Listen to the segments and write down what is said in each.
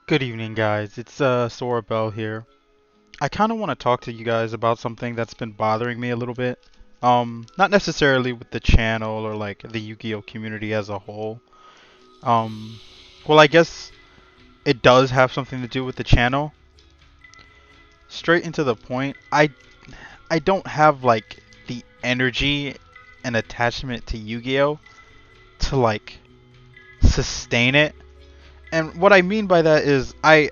Good evening, guys. It's Sora Bell here. I kind of want to talk to you guys about something that's been bothering me a little bit. Not necessarily with the channel or like the Yu-Gi-Oh community as a whole. Um, well, I guess it does have something to do with the channel. Straight into the point, I don't have like the energy and attachment to Yu-Gi-Oh to like sustain it. And what I mean by that is I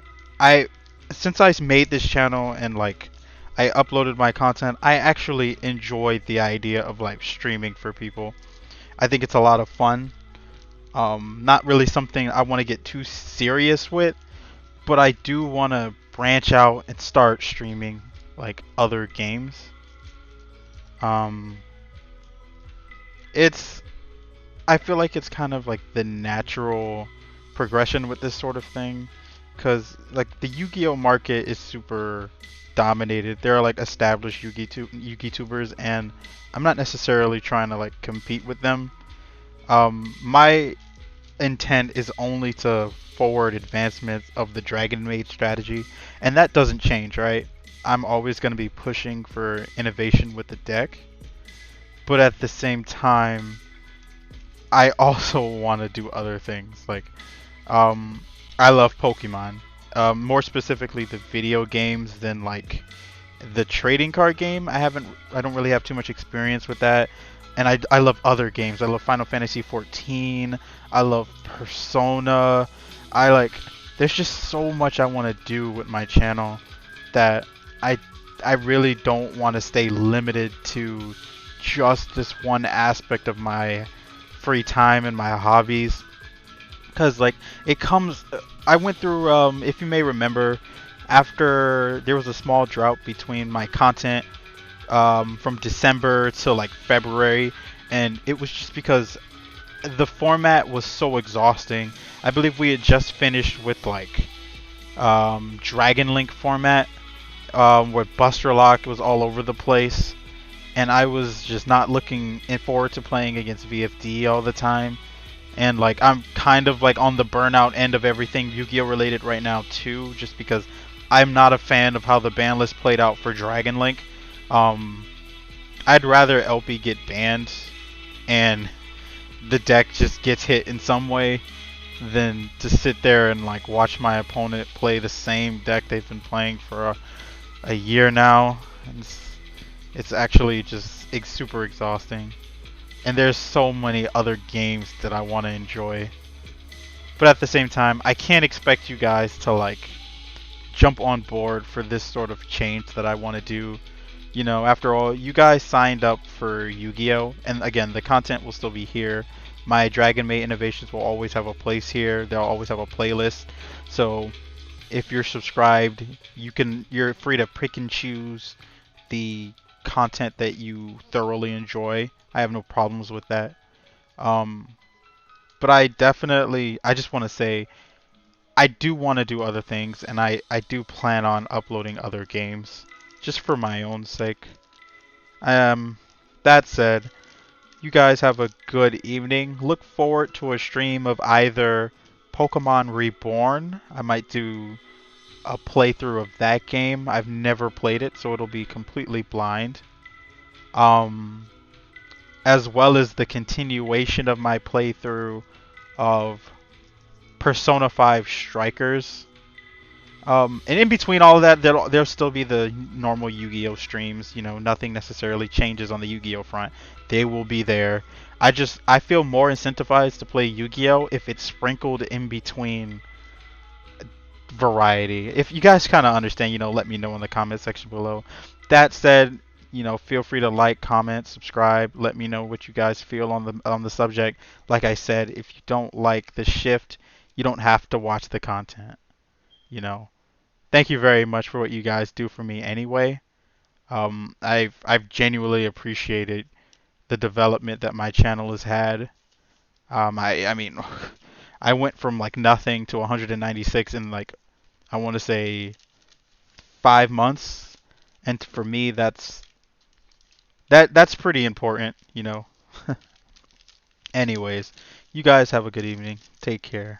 since I made this channel and like I uploaded my content, I actually enjoy the idea of like streaming for people. I think it's a lot of fun. Not really something I want to get too serious with, but I do want to branch out and start streaming like other games. Um, it's I feel like it's kind of like the natural progression with this sort of thing, because like the Yu-Gi-Oh market is super dominated. There are like established Yu-Gi tubers, and I'm not necessarily trying to like compete with them. My intent is only to forward advancement of the Dragonmaid strategy, and that doesn't change, right? I'm always going to be pushing for innovation with the deck, but at the same time, I also want to do other things. Like, um, I love Pokemon. More specifically, the video games than like the trading card game. I don't really have too much experience with that. And I love other games. I love Final Fantasy 14. I love Persona. I like. There's just so much I want to do with my channel that I I really don't want to stay limited to just this one aspect of my free time and my hobbies, because like it comes I went through, if you may remember, after there was a small drought between my content, from December to like February, and it was just because the format was so exhausting. I believe we had just finished with like Dragon Link format, where Buster Lock was all over the place, and I was just not looking forward to playing against VFD all the time. And like I'm kind of like on the burnout end of everything Yu-Gi-Oh related right now too, just because I'm not a fan of how the ban list played out for Dragon Link. Um, I'd rather LP get banned and the deck just gets hit in some way than to sit there and like watch my opponent play the same deck they've been playing for a year now. It's actually just super exhausting. And there's so many other games that I want to enjoy. But at the same time, I can't expect you guys to like jump on board for this sort of change that I want to do. You know, after all, you guys signed up for Yu-Gi-Oh! And again, the content will still be here. My Dragonmaid innovations will always have a place here. They'll always have a playlist. So if you're subscribed, you're free to pick and choose the content that you thoroughly enjoy. I have no problems with that. Um, but I just want to say, I do want to do other things, and I do plan on uploading other games, just for my own sake. Um, that said, you guys have a good evening. Look forward to a stream of either Pokemon Reborn. I might do a playthrough of that game. I've never played it, so it'll be completely blind. Um, as well as the continuation of my playthrough of Persona 5 Strikers. And in between all of that, there'll still be the normal Yu-Gi-Oh streams. You know, nothing necessarily changes on the Yu-Gi-Oh front. They will be there. I feel more incentivized to play Yu-Gi-Oh if it's sprinkled in between variety. If you guys kind of understand, let me know in the comment section below. That said, feel free to like, comment, subscribe. Let me know what you guys feel on the subject. Like I said, if you don't like the shift, you don't have to watch the content. You know. Thank you very much for what you guys do for me anyway. I've genuinely appreciated the development that my channel has had. I mean, I went from like nothing to 196 in like, I want to say 5 months, and for me that's pretty important. Anyways, you guys have a good evening. Take care.